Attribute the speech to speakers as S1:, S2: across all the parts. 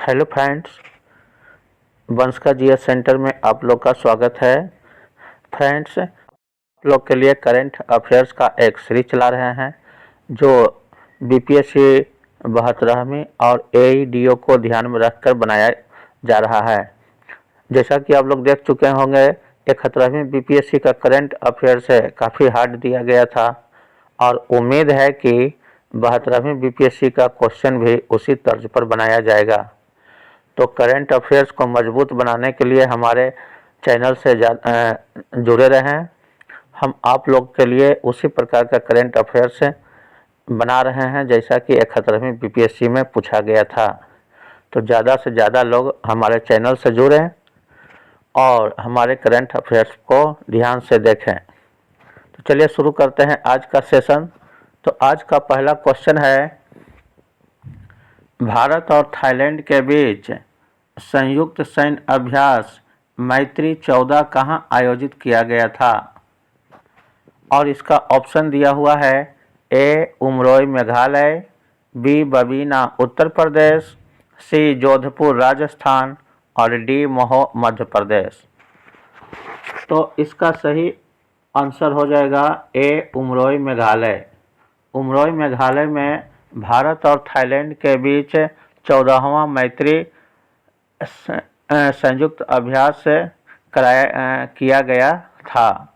S1: Hello friends, वंश का GS centre में आप लोग का स्वागत है। फ्रेंड्स, आप लोग के लिए करंट अफेयर्स का एक सीरीज चला रहे हैं जो बीपीएससी 72वीं और एईडीओ को ध्यान में रखकर बनाया जा रहा है। जैसा कि आप लोग देख चुके होंगे, 71वीं बीपीएससी का करंट अफेयर्स है काफ़ी हार्ड दिया गया था और उम्मीद है कि 72वीं बीपीएससी का क्वेश्चन भी उसी तर्ज पर बनाया जाएगा। तो करंट अफेयर्स को मजबूत बनाने के लिए हमारे चैनल से जुड़े रहें। हम आप लोग के लिए उसी प्रकार का करंट अफेयर्स बना रहे हैं जैसा कि 71वीं बीपीएससी में पूछा गया था। तो ज़्यादा से ज़्यादा लोग हमारे चैनल से जुड़ें और हमारे करंट अफेयर्स को ध्यान से देखें। तो चलिए शुरू करते हैं आज का सेशन। तो आज का पहला क्वेश्चन है, भारत और थाईलैंड के बीच संयुक्त सैन्य अभ्यास मैत्री 14 कहां आयोजित किया गया था? और इसका ऑप्शन दिया हुआ है, ए उमरोई मेघालय, बी बबीना उत्तर प्रदेश, सी जोधपुर राजस्थान और डी महो मध्य प्रदेश। तो इसका सही आंसर हो जाएगा ए उमरोई मेघालय। उमरोई मेघालय में भारत और थाईलैंड के बीच 14वां मैत्री संयुक्त अभ्यास किया गया था।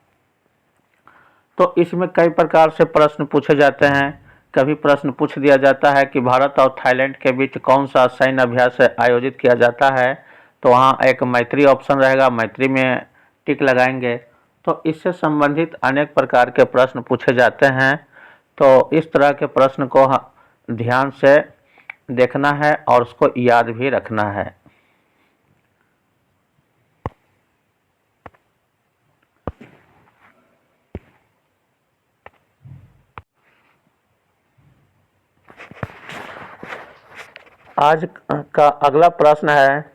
S1: तो इसमें कई प्रकार से प्रश्न पूछे जाते हैं। कभी प्रश्न पूछ दिया जाता है कि भारत और थाईलैंड के बीच कौन सा सैन्य अभ्यास आयोजित किया जाता है, तो वहाँ एक मैत्री ऑप्शन रहेगा, मैत्री में टिक लगाएंगे। तो इससे संबंधित अनेक प्रकार के प्रश्न पूछे जाते हैं। तो इस तरह के प्रश्न को ध्यान से देखना है और उसको याद भी रखना है। आज का अगला प्रश्न है,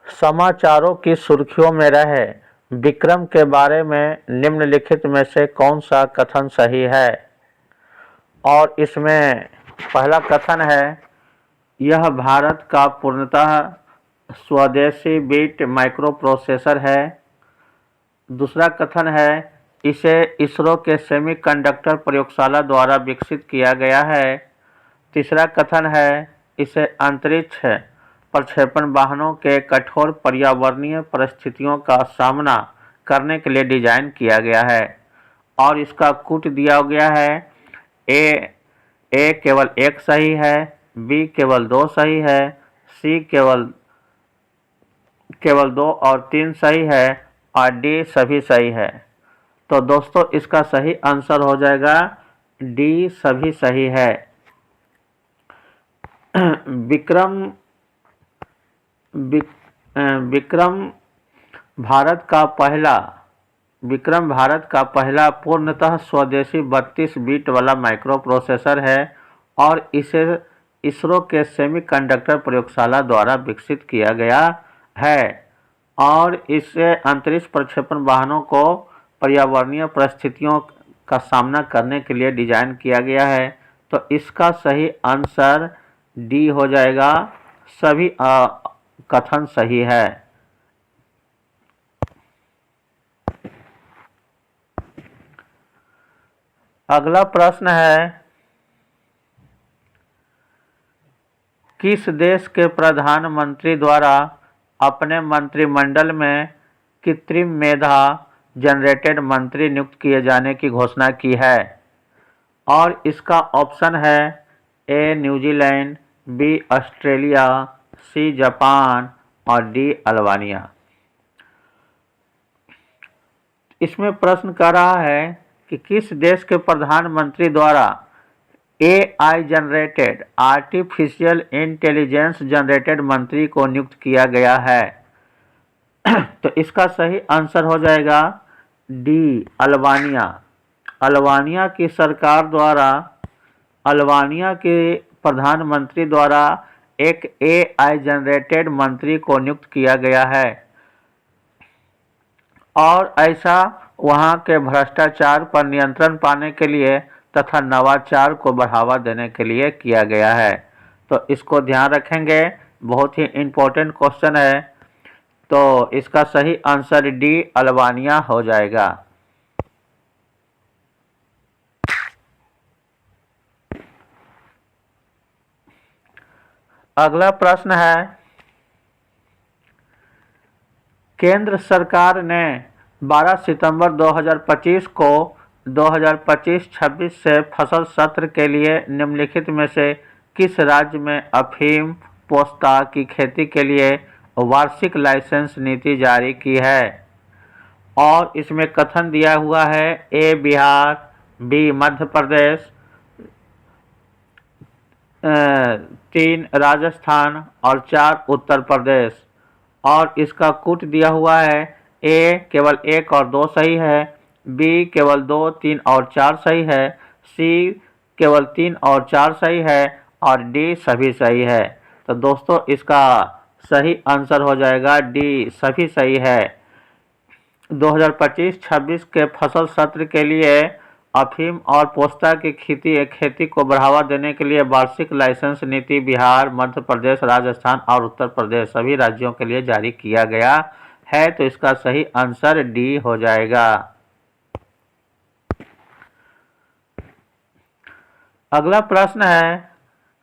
S1: समाचारों की सुर्खियों में रहे विक्रम के बारे में निम्नलिखित में से कौन सा कथन सही है? और इसमें पहला कथन है, यह भारत का पूर्णतः स्वदेशी बीट माइक्रो प्रोसेसर है। दूसरा कथन है, इसे इसरो के सेमीकंडक्टर प्रयोगशाला द्वारा विकसित किया गया है। तीसरा कथन है, इसे अंतरिक्ष प्रक्षेपण वाहनों के कठोर पर्यावरणीय परिस्थितियों का सामना करने के लिए डिजाइन किया गया है। और इसका कूट दिया गया है, ए केवल एक सही है, बी केवल दो सही है, सी केवल दो और तीन सही है और डी सभी सही है। तो दोस्तों इसका सही आंसर हो जाएगा डी सभी सही है। विक्रम भारत का पहला पूर्णतः स्वदेशी 32 बीट वाला माइक्रो प्रोसेसर है और इसे इसरो के सेमीकंडक्टर प्रयोगशाला द्वारा विकसित किया गया है और इससे अंतरिक्ष प्रक्षेपण वाहनों को पर्यावरणीय परिस्थितियों का सामना करने के लिए डिजाइन किया गया है। तो इसका सही आंसर डी हो जाएगा, सभी कथन सही है। अगला प्रश्न है, किस देश के प्रधानमंत्री द्वारा अपने मंत्रिमंडल में कृत्रिम मेधा जनरेटेड मंत्री नियुक्त किए जाने की घोषणा की है? और इसका ऑप्शन है, A New Zealand, B Australia, C Japan और डी अल्बानिया। इसमें प्रश्न कर रहा है कि किस देश के प्रधानमंत्री द्वारा AI generated artificial intelligence generated मंत्री को नियुक्त किया गया है? तो इसका सही आंसर हो जाएगा डी अल्बानिया। अल्बानिया की सरकार द्वारा अल्बानिया के प्रधानमंत्री द्वारा एक AI जनरेटेड मंत्री को नियुक्त किया गया है और ऐसा वहाँ के भ्रष्टाचार पर नियंत्रण पाने के लिए तथा नवाचार को बढ़ावा देने के लिए किया गया है। तो इसको ध्यान रखेंगे बहुत ही इम्पोर्टेंट क्वेश्चन है। तो इसका सही आंसर डी अल्बानिया हो जाएगा। अगला प्रश्न है, केंद्र सरकार ने 12 सितंबर 2025 को 2025-26 से फसल सत्र के लिए निम्नलिखित में से किस राज्य में अफीम पोस्ता की खेती के लिए वार्षिक लाइसेंस नीति जारी की है? और इसमें कथन दिया हुआ है, ए बिहार, बी मध्य प्रदेश, 3 राजस्थान और 4 उत्तर प्रदेश। और इसका कूट दिया हुआ है, ए केवल 1 और 2 सही है, बी केवल 2, 3 और 4 सही है, सी केवल 3 और 4 सही है और डी सभी सही है। तो दोस्तों इसका सही आंसर हो जाएगा डी सभी सही है। 2025-26 के फसल सत्र के लिए अफीम और पोस्ता की खेती को बढ़ावा देने के लिए वार्षिक लाइसेंस नीति बिहार, मध्य प्रदेश, राजस्थान और उत्तर प्रदेश सभी राज्यों के लिए जारी किया गया है। तो इसका सही आंसर डी हो जाएगा। अगला प्रश्न है,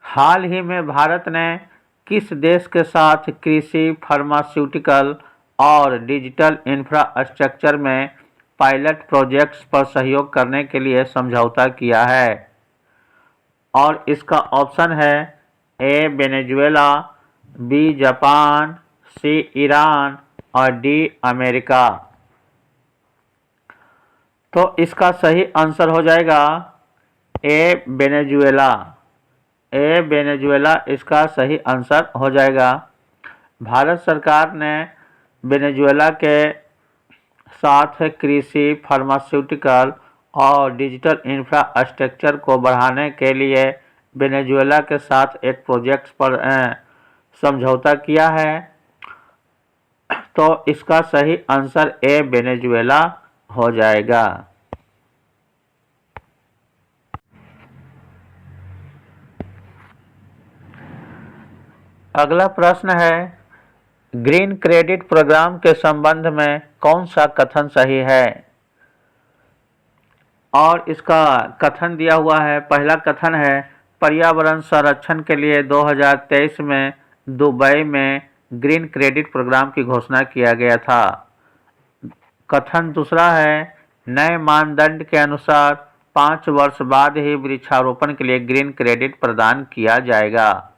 S1: हाल ही में भारत ने किस देश के साथ कृषि, फार्मास्यूटिकल और डिजिटल इंफ्रास्ट्रक्चर में पायलट प्रोजेक्ट्स पर सहयोग करने के लिए समझौता किया है? और इसका ऑप्शन है, ए वेनेजुएला, बी जापान, सी ईरान और डी अमेरिका। तो इसका सही आंसर हो जाएगा ए वेनेजुएला। ए वेनेजुएला इसका सही आंसर हो जाएगा। भारत सरकार ने वेनेजुएला के साथ कृषि, फार्मास्यूटिकल और डिजिटल इंफ्रास्ट्रक्चर को बढ़ाने के लिए वेनेजुएला के साथ एक प्रोजेक्ट पर समझौता किया है। तो इसका सही आंसर ए वेनेजुएला हो जाएगा। अगला प्रश्न है, ग्रीन क्रेडिट प्रोग्राम के संबंध में कौन सा कथन सही है? और इसका कथन दिया हुआ है। पहला कथन है, पर्यावरण संरक्षण के लिए 2023 में दुबई में ग्रीन क्रेडिट प्रोग्राम की घोषणा किया गया था। कथन दूसरा है, नए मानदंड के अनुसार 5 वर्ष बाद ही वृक्षारोपण के लिए ग्रीन क्रेडिट प्रदान किया जाएगा।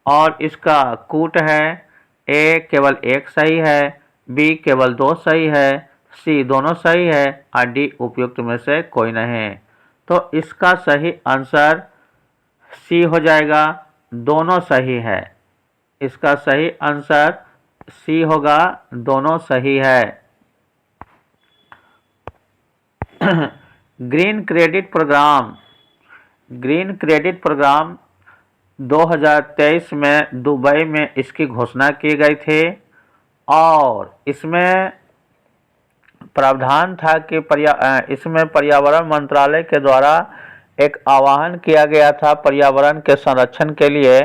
S1: और इसका कूट है, ए केवल 1 सही है, बी केवल 2 सही है, सी दोनों सही है और डी उपयुक्त में से कोई नहीं। तो इसका सही आंसर सी हो जाएगा, दोनों सही है। इसका सही आंसर सी होगा, दोनों सही है। ग्रीन क्रेडिट प्रोग्राम 2023 में दुबई में इसकी घोषणा की गई थी। और इसमें प्रावधान था कि इसमें पर्यावरण मंत्रालय के द्वारा एक आह्वान किया गया था पर्यावरण के संरक्षण के लिए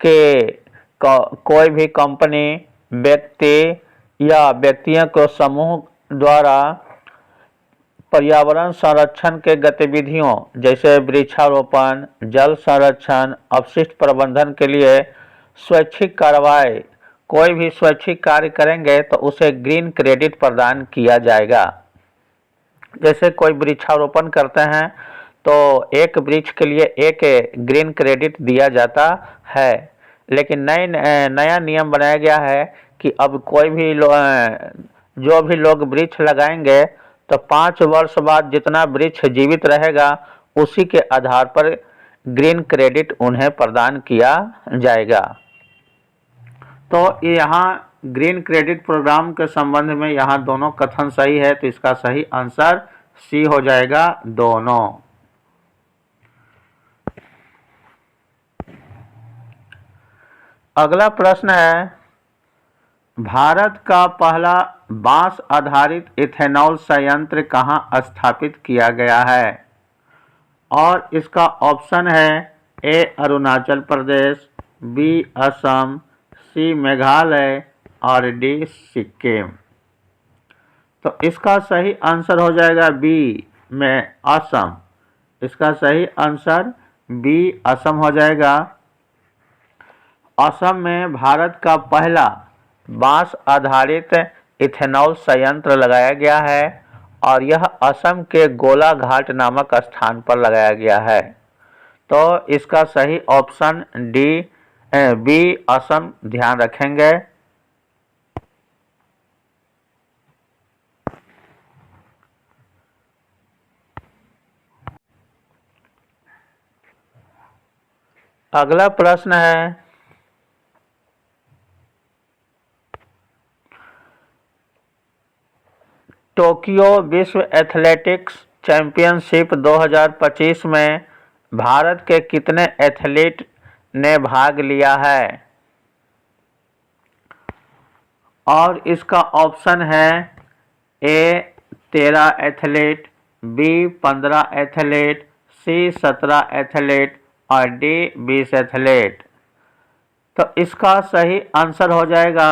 S1: कि कोई भी कंपनी, व्यक्ति या व्यक्तियों को समूह द्वारा पर्यावरण संरक्षण के गतिविधियों जैसे वृक्षारोपण, जल संरक्षण, अपशिष्ट प्रबंधन के लिए स्वैच्छिक कार्रवाई, कोई भी स्वैच्छिक कार्य करेंगे तो उसे ग्रीन क्रेडिट प्रदान किया जाएगा। जैसे कोई वृक्षारोपण करते हैं तो एक वृक्ष के लिए 1 ग्रीन क्रेडिट दिया जाता है। लेकिन नया नियम बनाया गया है कि अब कोई भी जो भी लोग वृक्ष लगाएंगे तो 5 वर्ष बाद जितना वृक्ष जीवित रहेगा उसी के आधार पर ग्रीन क्रेडिट उन्हें प्रदान किया जाएगा। तो यहाँ ग्रीन क्रेडिट प्रोग्राम के संबंध में यहाँ दोनों कथन सही है। तो इसका सही आंसर सी हो जाएगा, दोनों। अगला प्रश्न है, भारत का पहला बांस आधारित इथेनॉल संयंत्र कहाँ स्थापित किया गया है? और इसका ऑप्शन है, ए अरुणाचल प्रदेश, बी असम, सी मेघालय और डी सिक्किम। तो इसका सही आंसर हो जाएगा बी में असम। इसका सही आंसर बी असम हो जाएगा। असम में भारत का पहला बांस आधारित इथेनॉल संयंत्र लगाया गया है और यह असम के गोलाघाट नामक स्थान पर लगाया गया है। तो इसका सही ऑप्शन बी असम ध्यान रखेंगे। अगला प्रश्न है टोक्यो विश्व एथलेटिक्स चैंपियनशिप 2025 में भारत के कितने एथलीट ने भाग लिया है? और इसका ऑप्शन है ए 13 एथलीट, बी 15 एथलीट, सी 17 एथलीट और डी 20 एथलीट। तो इसका सही आंसर हो जाएगा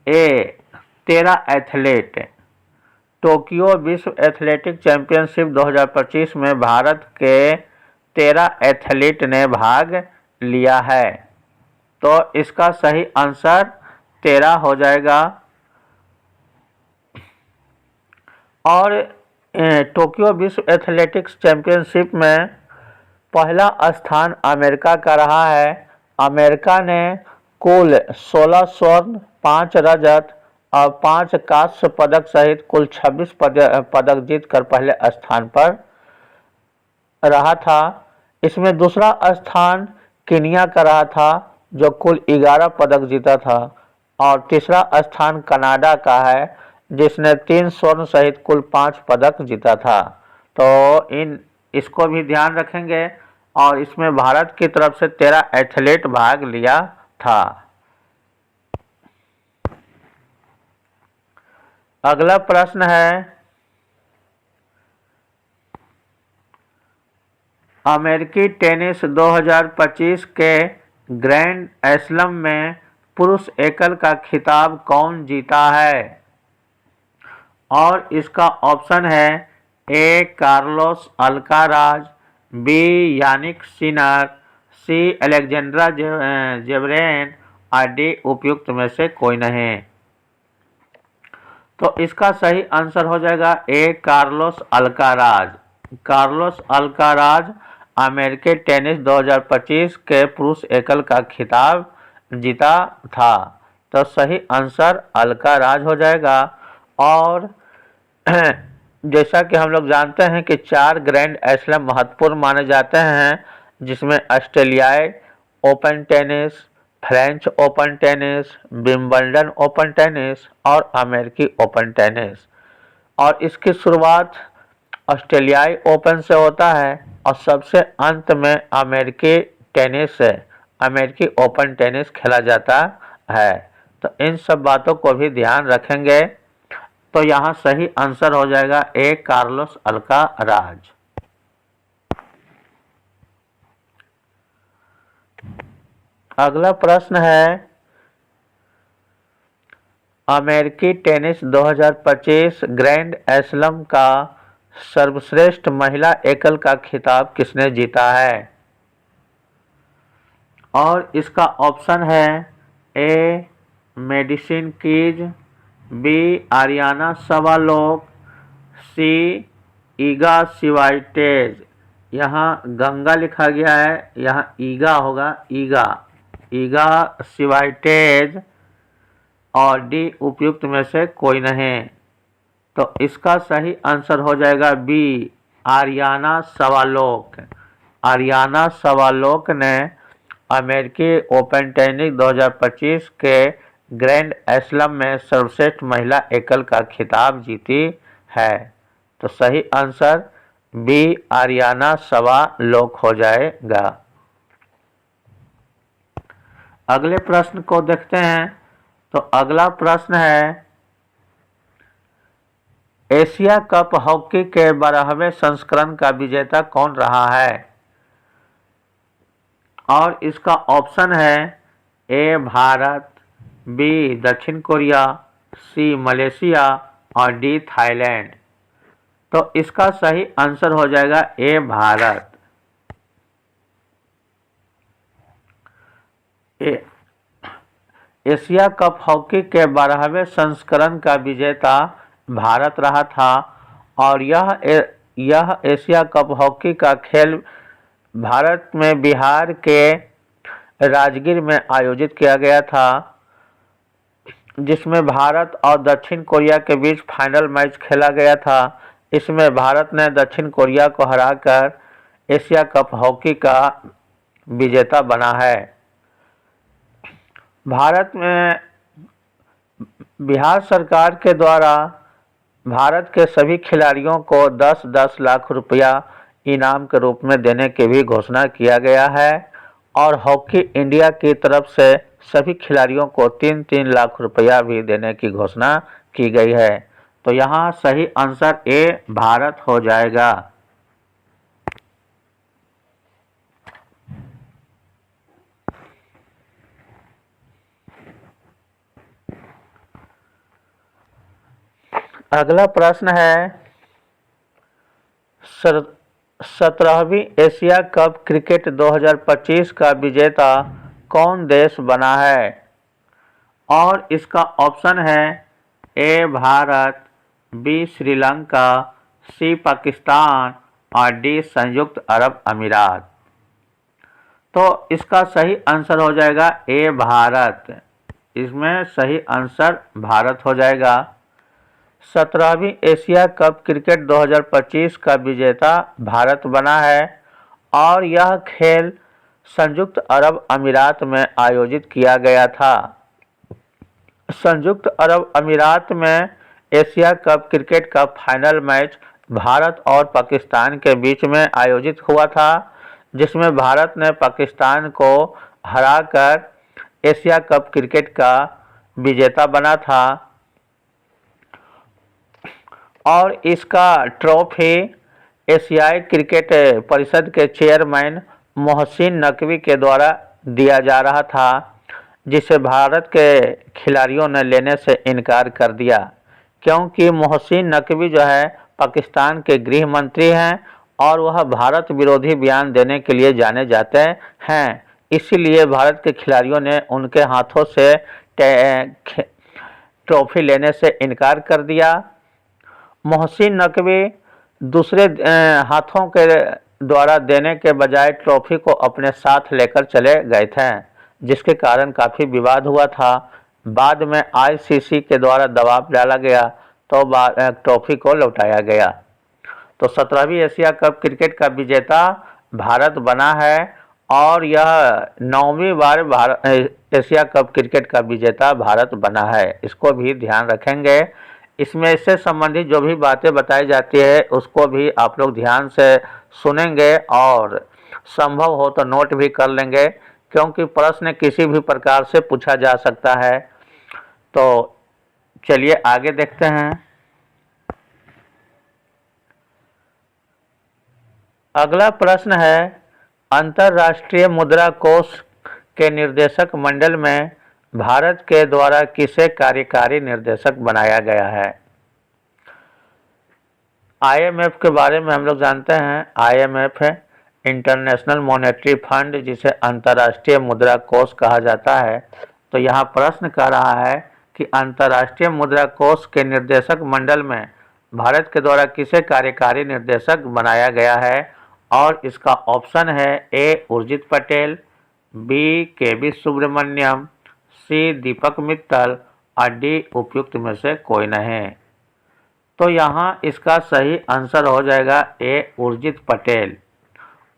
S1: ए 13 एथलीट। टोक्यो विश्व एथलेटिक चैंपियनशिप 2025 में भारत के 13 एथलीट ने भाग लिया है। तो इसका सही आंसर 13 हो जाएगा। और टोक्यो विश्व एथलेटिक्स चैंपियनशिप में पहला स्थान अमेरिका का रहा है। अमेरिका ने कुल 16 स्वर्ण, 5 रजत और 5 कांस्य पदक सहित कुल 26 पदक जीतकर पहले स्थान पर रहा था। इसमें दूसरा स्थान केनिया का रहा था जो कुल 11 पदक जीता था और तीसरा स्थान कनाडा का है जिसने 3 स्वर्ण सहित कुल 5 पदक जीता था। तो इसको भी ध्यान रखेंगे और इसमें भारत की तरफ से 13 एथलीट भाग लिया था। अगला प्रश्न है अमेरिकी टेनिस 2025 के ग्रैंड स्लैम में पुरुष एकल का खिताब कौन जीता है? और इसका ऑप्शन है A Carlos Alcaraz, B Jannik Sinner, C Alexander Zverev और डी उपयुक्त में से कोई नहीं। तो इसका सही आंसर हो जाएगा ए कार्लोस अल्काराज। कार्लोस अल्काराज अमेरिकी टेनिस 2025 के पुरुष एकल का खिताब जीता था। तो सही आंसर अल्काराज हो जाएगा। और जैसा कि हम लोग जानते हैं कि 4 ग्रैंड स्लैम महत्वपूर्ण माने जाते हैं जिसमें ऑस्ट्रेलियाई open tennis, French open tennis, Wimbledon open tennis और अमेरिकी ओपन टेनिस। और इसकी शुरुआत ऑस्ट्रेलियाई ओपन से होता है और सबसे अंत में अमेरिकी टेनिस से अमेरिकी ओपन टेनिस खेला जाता है। तो इन सब बातों को भी ध्यान रखेंगे। तो यहाँ सही आंसर हो जाएगा ए कार्लोस अल्काराज। अगला प्रश्न है अमेरिकी टेनिस 2025 ग्रैंड स्लैम का सर्वश्रेष्ठ महिला एकल का खिताब किसने जीता है? और इसका ऑप्शन है A Madison Keys, B Aryna Sabalenka, C Iga Swiatek. यहाँ गंगा लिखा गया है, यहाँ ईगा होगा, ईगा स्वीटेज और डी उपयुक्त में से कोई नहीं। तो इसका सही आंसर हो जाएगा बी आरियाना सवालोक। आरियाना सवालोक ने अमेरिकी ओपन टेनिस 2025 के ग्रैंड स्लैम में सर्वश्रेष्ठ महिला एकल का खिताब जीती है। तो सही आंसर बी आरियाना सवालोक हो जाएगा। अगले प्रश्न को देखते हैं। तो अगला प्रश्न है एशिया कप हॉकी के 12वें संस्करण का विजेता कौन रहा है? और इसका ऑप्शन है ए भारत, बी दक्षिण कोरिया, सी मलेशिया और डी थाईलैंड। तो इसका सही आंसर हो जाएगा ए भारत। एशिया कप हॉकी के 12वें संस्करण का विजेता भारत रहा था और यह एशिया कप हॉकी का खेल भारत में बिहार के राजगीर में आयोजित किया गया था, जिसमें भारत और दक्षिण कोरिया के बीच फाइनल मैच खेला गया था। इसमें भारत ने दक्षिण कोरिया को हराकर एशिया कप हॉकी का विजेता बना है। भारत में बिहार सरकार के द्वारा भारत के सभी खिलाड़ियों को 10-10 लाख रुपया इनाम के रूप में देने की भी घोषणा किया गया है और हॉकी इंडिया की तरफ से सभी खिलाड़ियों को 3-3 लाख रुपया भी देने की घोषणा की गई है। तो यहाँ सही आंसर ए भारत हो जाएगा। अगला प्रश्न है 17वीं एशिया कप क्रिकेट 2025 का विजेता कौन देश बना है? और इसका ऑप्शन है ए भारत, बी श्रीलंका, सी पाकिस्तान और डी संयुक्त अरब अमीरात। तो इसका सही आंसर हो जाएगा ए भारत। इसमें सही आंसर भारत हो जाएगा। 17वीं एशिया कप क्रिकेट 2025 का विजेता भारत बना है और यह खेल संयुक्त अरब अमीरात में आयोजित किया गया था। संयुक्त अरब अमीरात में एशिया कप क्रिकेट का फाइनल मैच भारत और पाकिस्तान के बीच में आयोजित हुआ था, जिसमें भारत ने पाकिस्तान को हराकर एशिया कप क्रिकेट का विजेता बना था और इसका ट्रॉफी एशियाई क्रिकेट परिषद के चेयरमैन मोहसिन नकवी के द्वारा दिया जा रहा था, जिसे भारत के खिलाड़ियों ने लेने से इनकार कर दिया, क्योंकि मोहसिन नकवी जो है पाकिस्तान के गृह मंत्री हैं और वह भारत विरोधी बयान देने के लिए जाने जाते हैं। इसीलिए भारत के खिलाड़ियों ने उनके हाथों से ट्रॉफी लेने से इनकार कर दिया। मोहसिन नकवी दूसरे हाथों के द्वारा देने के बजाय ट्रॉफी को अपने साथ लेकर चले गए थे, जिसके कारण काफ़ी विवाद हुआ था। बाद में आईसीसी के द्वारा दबाव डाला गया तो ट्रॉफी को लौटाया गया। तो 17वीं एशिया कप क्रिकेट का विजेता भारत बना है और यह 9वीं बार एशिया कप क्रिकेट का विजेता भारत बना है। इसको भी ध्यान रखेंगे। इसमें इससे संबंधित जो भी बातें बताई जाती है उसको भी आप लोग ध्यान से सुनेंगे और संभव हो तो नोट भी कर लेंगे, क्योंकि प्रश्न किसी भी प्रकार से पूछा जा सकता है। तो चलिए आगे देखते हैं। अगला प्रश्न है अंतर्राष्ट्रीय मुद्रा कोष के निर्देशक मंडल में भारत के द्वारा किसे कार्यकारी निर्देशक बनाया गया है? आईएमएफ के बारे में हम लोग जानते हैं। आईएमएफ है इंटरनेशनल मॉनेटरी फंड, जिसे अंतर्राष्ट्रीय मुद्रा कोष कहा जाता है। तो यहाँ प्रश्न कर रहा है कि अंतर्राष्ट्रीय मुद्रा कोष के निर्देशक मंडल में भारत के द्वारा किसे कार्यकारी निर्देशक बनाया गया है? और इसका ऑप्शन है ए उर्जित पटेल, बी केवी सुब्रमण्यम, सी दीपक मित्तल और डी उपयुक्त में से कोई नहीं। तो यहाँ इसका सही आंसर हो जाएगा ए उर्जित पटेल।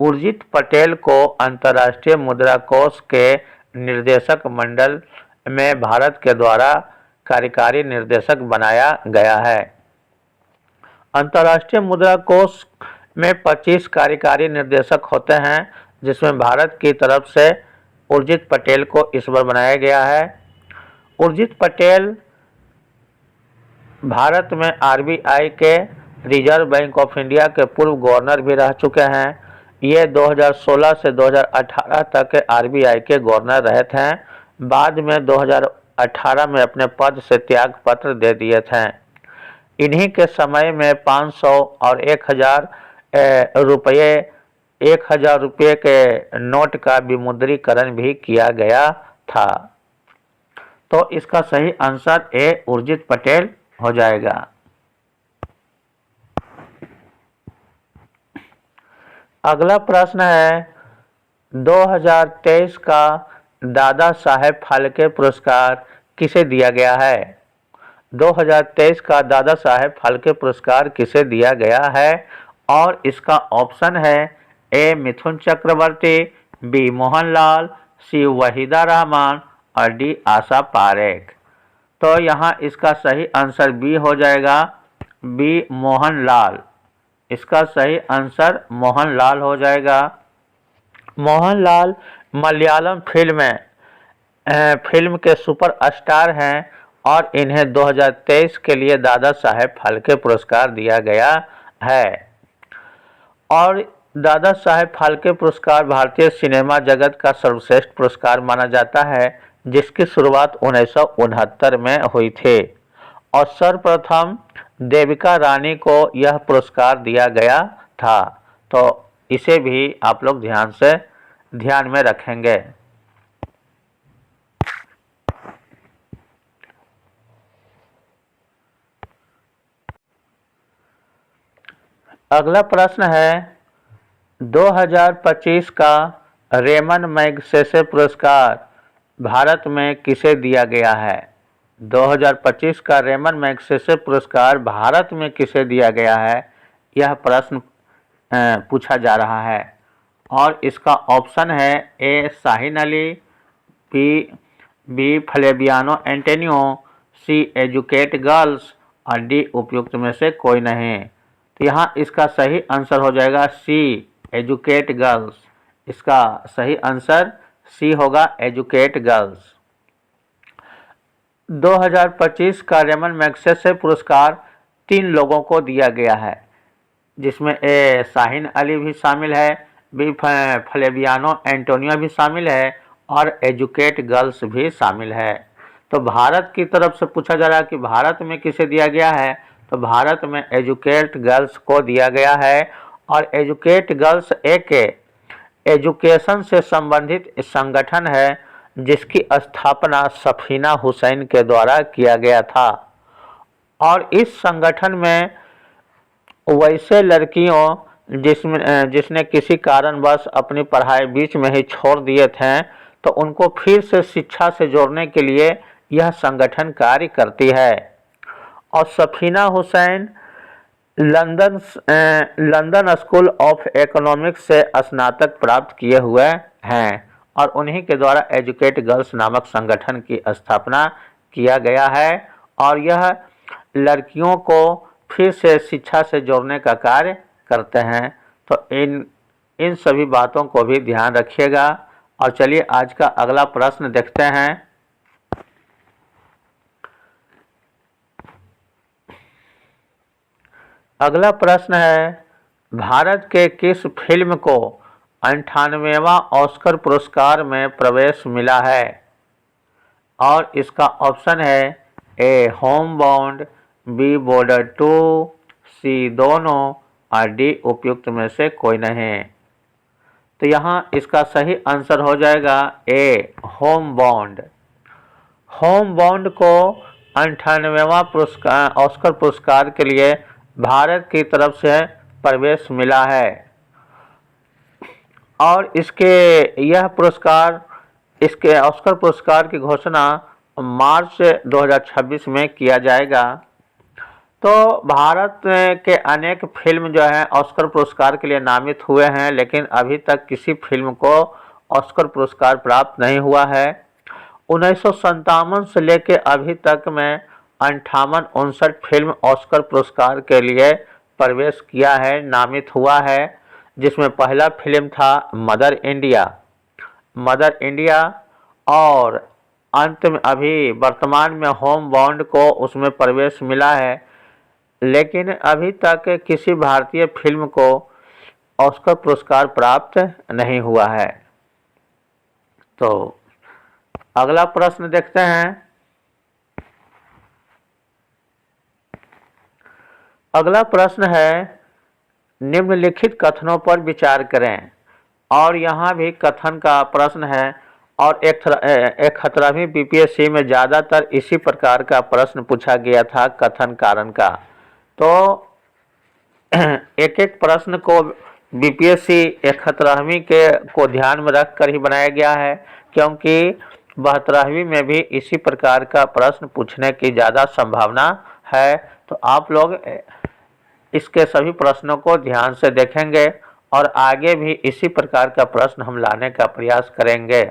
S1: उर्जित पटेल को अंतर्राष्ट्रीय मुद्रा कोष के निर्देशक मंडल में भारत के द्वारा कार्यकारी निर्देशक बनाया गया है। अंतर्राष्ट्रीय मुद्रा कोष में 25 कार्यकारी निर्देशक होते हैं, जिसमें भारत की तरफ से उर्जित पटेल को इस बार बनाया गया है। उर्जित पटेल भारत में आरबीआई के रिजर्व बैंक ऑफ इंडिया के पूर्व गवर्नर भी रह चुके हैं। ये 2016 से 2018 तक आरबीआई के गवर्नर रहे थे। बाद में 2018 में अपने पद से त्याग पत्र दे दिए थे। इन्हीं के समय में 500 और 1000 रुपये 1000 रुपये के नोट का विमुद्रीकरण भी किया गया था। तो इसका सही आंसर ए उर्जित पटेल हो जाएगा। अगला प्रश्न है 2023 का दादा साहेब फाल्के पुरस्कार किसे दिया गया है? 2023 का दादा साहेब फाल्के पुरस्कार किसे दिया गया है? और इसका ऑप्शन है ए मिथुन चक्रवर्ती, बी मोहनलाल, सी वहीदा रहमान और डी आशा पारेख। तो यहाँ इसका सही आंसर बी हो जाएगा, बी मोहनलाल। इसका सही आंसर मोहनलाल हो जाएगा। मोहनलाल मलयालम फिल्म के सुपरस्टार हैं और इन्हें 2023 के लिए दादा साहेब फाल्के पुरस्कार दिया गया है। और दादा साहेब फाल्के पुरस्कार भारतीय सिनेमा जगत का सर्वश्रेष्ठ पुरस्कार माना जाता है, जिसकी शुरुआत 1969 में हुई थी और सर्वप्रथम देविका रानी को यह पुरस्कार दिया गया था। तो इसे भी आप लोग ध्यान में रखेंगे। अगला प्रश्न है 2025 का रेमन मैगसेसे पुरस्कार भारत में किसे दिया गया है? 2025 का रेमन मैगसेसे पुरस्कार भारत में किसे दिया गया है, यह प्रश्न पूछा जा रहा है। और इसका ऑप्शन है A Shaheen Ali, B Flaviano Antonio, C educate girls और डी उपयुक्त में से कोई नहीं। तो यहाँ इसका सही आंसर हो जाएगा सी एजुकेट गर्ल्स। इसका सही आंसर सी होगा, एजुकेट गर्ल्स। 2025 का रेमन मैगसेसे पुरस्कार 3 लोगों को दिया गया है, जिसमें ए शाहीन अली भी शामिल है, बी फ्लेवियानो एंटोनियो भी शामिल है और एजुकेट गर्ल्स भी शामिल है। तो भारत की तरफ से पूछा जा रहा है कि भारत में किसे दिया गया है, तो भारत में एजुकेट गर्ल्स को दिया गया है। और एजुकेट गर्ल्स एक एजुकेशन से संबंधित संगठन है, जिसकी स्थापना सफीना हुसैन के द्वारा किया गया था। और इस संगठन में वैसे लड़कियों जिसने किसी कारणवश अपनी पढ़ाई बीच में ही छोड़ दिए थे, तो उनको फिर से शिक्षा से जोड़ने के लिए यह संगठन कार्य करती है। और Safina Hussain London school of economics से स्नातक प्राप्त किए हुए हैं और उन्हीं के द्वारा एजुकेट गर्ल्स नामक संगठन की स्थापना किया गया है। और यह लड़कियों को फिर से शिक्षा से जोड़ने का कार्य करते हैं। तो इन सभी बातों को भी ध्यान रखिएगा। और चलिए आज का अगला प्रश्न देखते हैं। अगला प्रश्न है भारत के किस फिल्म को 98वां ऑस्कर पुरस्कार में प्रवेश मिला है? और इसका ऑप्शन है ए होमबाउंड, बी बॉर्डर 2, सी दोनों और डी उपयुक्त में से कोई नहीं। तो यहाँ इसका सही आंसर हो जाएगा ए होमबाउंड। होमबाउंड को 98वां पुरस्कार ऑस्कर पुरस्कार के लिए भारत की तरफ से प्रवेश मिला है। और इसके ऑस्कर पुरस्कार की घोषणा मार्च 2026 में किया जाएगा। तो भारत के अनेक फिल्म जो है ऑस्कर पुरस्कार के लिए नामित हुए हैं, लेकिन अभी तक किसी फिल्म को ऑस्कर पुरस्कार प्राप्त नहीं हुआ है। 1957 से लेकर अभी तक में 58-59 फिल्म ऑस्कर पुरस्कार के लिए प्रवेश किया है, नामित हुआ है, जिसमें पहला फिल्म था मदर इंडिया और अंत में अभी वर्तमान में होमबाउंड को उसमें प्रवेश मिला है। लेकिन अभी तक किसी भारतीय फिल्म को ऑस्कर पुरस्कार प्राप्त नहीं हुआ है। तो अगला प्रश्न देखते हैं। अगला प्रश्न है, निम्नलिखित कथनों पर विचार करें। और यहाँ भी कथन का प्रश्न है और 17वीं बीपीएससी में ज़्यादातर इसी प्रकार का प्रश्न पूछा गया था, कथन कारण का। तो एक एक प्रश्न को बीपीएससी 17वीं के को ध्यान में रख कर ही बनाया गया है, क्योंकि 72वीं में भी इसी प्रकार का प्रश्न पूछने की ज़्यादा संभावना है। तो आप लोग इसके सभी प्रश्नों को ध्यान से देखेंगे और आगे भी इसी प्रकार का प्रश्न हम लाने का प्रयास करेंगे।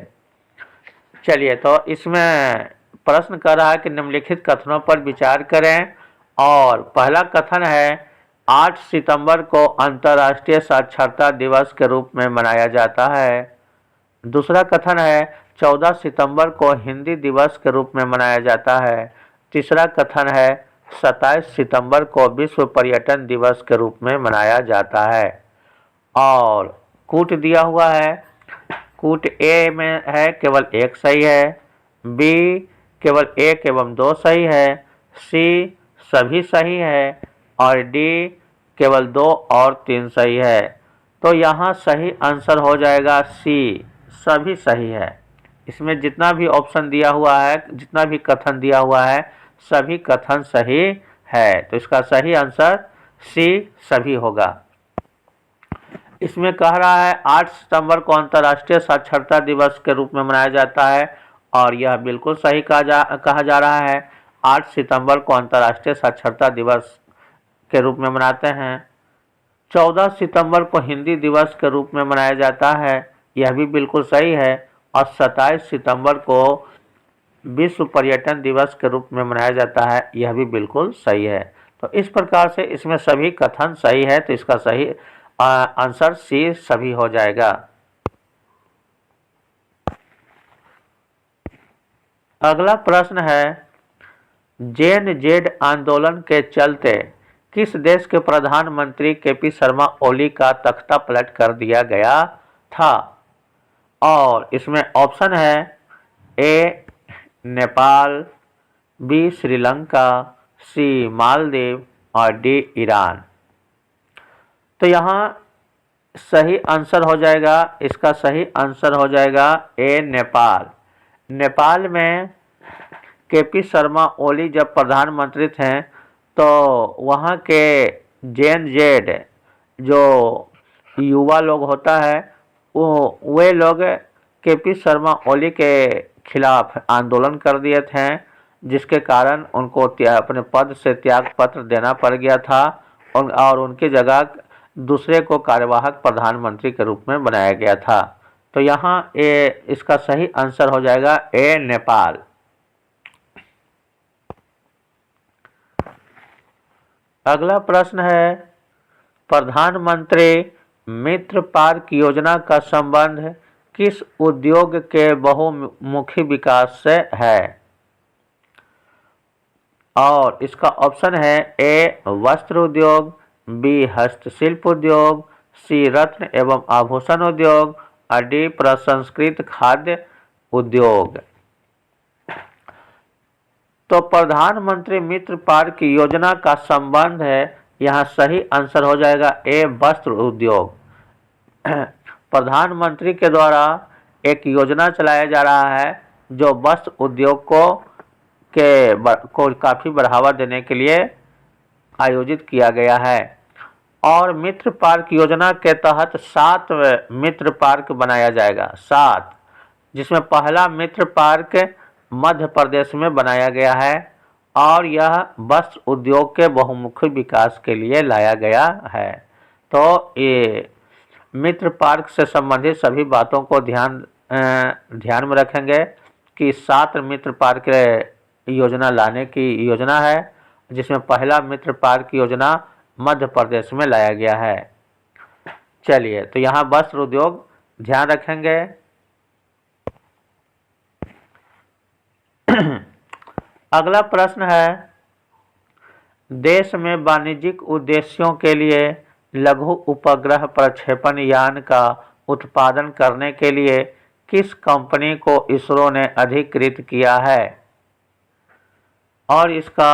S1: चलिए, तो इसमें प्रश्न कर रहा है कि निम्नलिखित कथनों पर विचार करें। और पहला कथन है, 8 सितंबर को अंतर्राष्ट्रीय साक्षरता दिवस के रूप में मनाया जाता है। दूसरा कथन है, 14 सितंबर को हिंदी दिवस के रूप में मनाया जाता है। तीसरा कथन है, 27 सितंबर को विश्व पर्यटन दिवस के रूप में मनाया जाता है। और कूट दिया हुआ है। कूट ए में है केवल एक सही है, बी केवल 1 एवं 2 सही है, सी सभी सही है और डी केवल 2 और 3 सही है। तो यहाँ सही आंसर हो जाएगा सी, सभी सही है। इसमें जितना भी ऑप्शन दिया हुआ है, जितना भी कथन दिया हुआ है, सभी कथन सही है। तो इसका सही आंसर सी सभी होगा। इसमें कह रहा है 8 सितंबर को अंतर्राष्ट्रीय साक्षरता दिवस के रूप में मनाया जाता है और यह बिल्कुल सही कहा जा रहा है। 8 सितंबर को अंतर्राष्ट्रीय साक्षरता दिवस के रूप में मनाते हैं। 14 सितंबर को हिंदी दिवस के रूप में मनाया जाता है, यह भी बिल्कुल सही है। और 27 सितंबर को विश्व पर्यटन दिवस के रूप में मनाया जाता है, यह भी बिल्कुल सही है। तो इस प्रकार से इसमें सभी कथन सही है, तो इसका सही आंसर सी सभी हो जाएगा। अगला प्रश्न है, जेन-जेड आंदोलन के चलते किस देश के प्रधानमंत्री केपी शर्मा ओली का तख्ता पलट कर दिया गया था? और इसमें ऑप्शन है, ए नेपाल, बी श्रीलंका, सी मालदीव और डी ईरान। तो यहाँ सही आंसर हो जाएगा, इसका सही आंसर हो जाएगा ए नेपाल। नेपाल में केपी शर्मा ओली जब प्रधानमंत्री थे तो वहाँ के जेन-जेड जो युवा लोग होता है, वे लोग केपी शर्मा ओली के खिलाफ आंदोलन कर दिए थे, जिसके कारण उनको अपने पद से त्याग पत्र देना पड़ गया था और उनकी जगह दूसरे को कार्यवाहक प्रधानमंत्री के रूप में बनाया गया था। तो यहाँ इसका सही आंसर हो जाएगा ए नेपाल। अगला प्रश्न है, प्रधानमंत्री मित्र पार्क योजना का संबंध किस उद्योग के बहुमुखी विकास से है? और इसका ऑप्शन है, ए वस्त्र उद्योग, बी हस्तशिल्प उद्योग, सी रत्न एवं आभूषण उद्योग और डी प्रसंस्कृत खाद्य उद्योग। तो प्रधानमंत्री मित्र पार्क योजना का संबंध है, यहाँ सही आंसर हो जाएगा ए वस्त्र उद्योग। प्रधानमंत्री के द्वारा एक योजना चलाया जा रहा है जो वस्त्र उद्योग को काफ़ी बढ़ावा देने के लिए आयोजित किया गया है। और मित्र पार्क योजना के तहत 7 मित्र पार्क बनाया जाएगा, 7, जिसमें पहला मित्र पार्क मध्य प्रदेश में बनाया गया है और यह वस्त्र उद्योग के बहुमुखी विकास के लिए लाया गया है। तो ये मित्र पार्क से संबंधित सभी बातों को ध्यान में रखेंगे कि 7 मित्र पार्क योजना लाने की योजना है, जिसमें पहला मित्र पार्क योजना मध्य प्रदेश में लाया गया है। चलिए, तो यहाँ वस्त्र उद्योग ध्यान रखेंगे। अगला प्रश्न है, देश में वाणिज्यिक उद्देश्यों के लिए लघु उपग्रह प्रक्षेपण यान का उत्पादन करने के लिए किस कंपनी को इसरो ने अधिकृत किया है? और इसका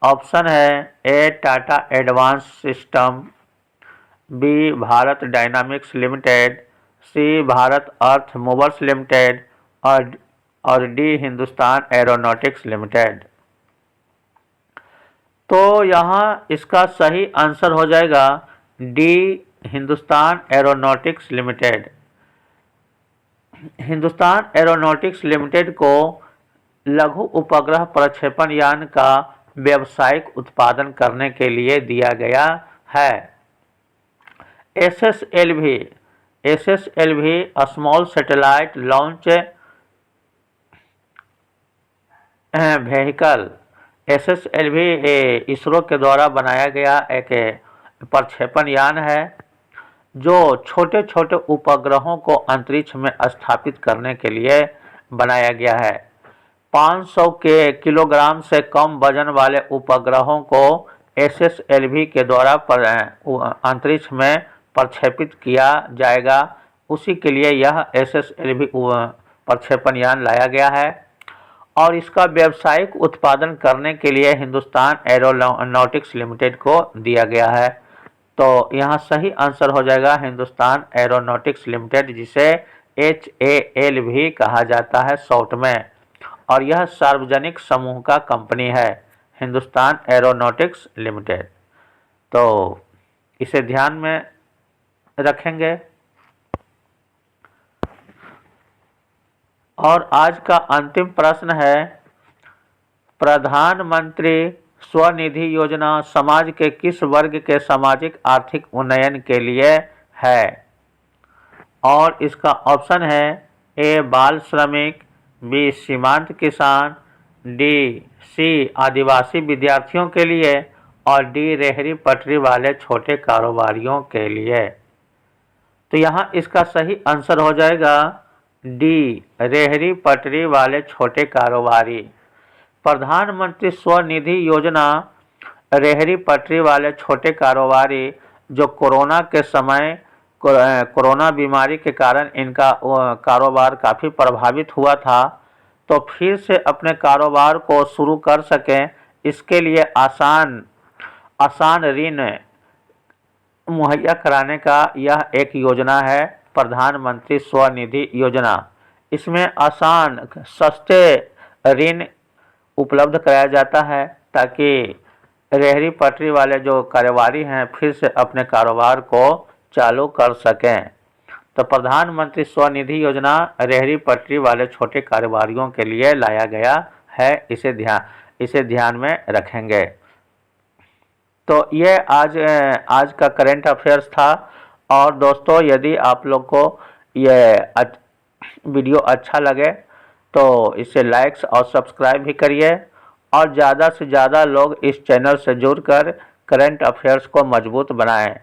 S1: ऑप्शन है A Tata advance system, B Bharat dynamics limited, C Bharat earth movers limited और डी हिंदुस्तान एरोनॉटिक्स लिमिटेड। तो यहाँ इसका सही आंसर हो जाएगा D Hindustan aeronautics limited. Hindustan aeronautics limited को लघु उपग्रह प्रक्षेपण यान का व्यावसायिक उत्पादन करने के लिए दिया गया है। SSLV small satellite launch vehicle, SSLV ISRO के द्वारा बनाया गया एक प्रक्षेपण यान है जो छोटे छोटे उपग्रहों को अंतरिक्ष में स्थापित करने के लिए बनाया गया है। 500 किलोग्राम से कम वजन वाले उपग्रहों को एसएसएलवी के द्वारा अंतरिक्ष में प्रक्षेपित किया जाएगा। उसी के लिए यह एसएसएलवी प्रक्षेपण यान लाया गया है और इसका व्यावसायिक उत्पादन करने के लिए हिंदुस्तान एरोनॉटिक्स लिमिटेड को दिया गया है। तो यहाँ सही आंसर हो जाएगा हिंदुस्तान एरोनॉटिक्स लिमिटेड, जिसे HAL भी कहा जाता है शॉर्ट में, और यह सार्वजनिक समूह का कंपनी है हिंदुस्तान एरोनॉटिक्स लिमिटेड। तो इसे ध्यान में रखेंगे। और आज का अंतिम प्रश्न है, प्रधानमंत्री स्वनिधि योजना समाज के किस वर्ग के सामाजिक आर्थिक उन्नयन के लिए है? और इसका ऑप्शन है ए बाल श्रमिक, बी सीमांत किसान, सी आदिवासी विद्यार्थियों के लिए और डी रेहड़ी पटरी वाले छोटे कारोबारियों के लिए। तो यहाँ इसका सही आंसर हो जाएगा डी रेहड़ी पटरी वाले छोटे कारोबारी। प्रधानमंत्री स्वनिधि योजना रेहड़ी पटरी वाले छोटे कारोबारी जो कोरोना के समय कोरोना बीमारी के कारण इनका कारोबार काफ़ी प्रभावित हुआ था, तो फिर से अपने कारोबार को शुरू कर सकें, इसके लिए आसान ऋण मुहैया कराने का यह एक योजना है प्रधानमंत्री स्वनिधि योजना। इसमें आसान सस्ते ऋण उपलब्ध कराया जाता है ताकि रेहड़ी पटरी वाले जो कारोबारी हैं फिर से अपने कारोबार को चालू कर सकें। तो प्रधानमंत्री स्वनिधि योजना रेहड़ी पटरी वाले छोटे कारोबारियों के लिए लाया गया है, इसे ध्यान में रखेंगे। तो ये आज का करेंट अफेयर्स था। और दोस्तों, यदि आप लोग को ये वीडियो अच्छा लगे तो इसे लाइक्स और सब्सक्राइब भी करिए और ज़्यादा से ज़्यादा लोग इस चैनल से जुड़कर करंट अफेयर्स को मजबूत बनाएं।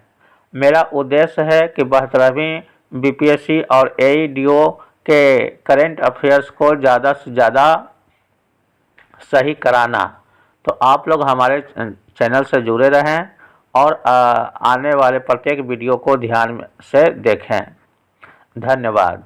S1: मेरा उद्देश्य है कि 72वीं बीपीएससी और AEDO के करंट अफेयर्स को ज़्यादा से ज़्यादा सही कराना। तो आप लोग हमारे चैनल से जुड़े रहें और आने वाले प्रत्येक वीडियो को ध्यान से देखें। धन्यवाद।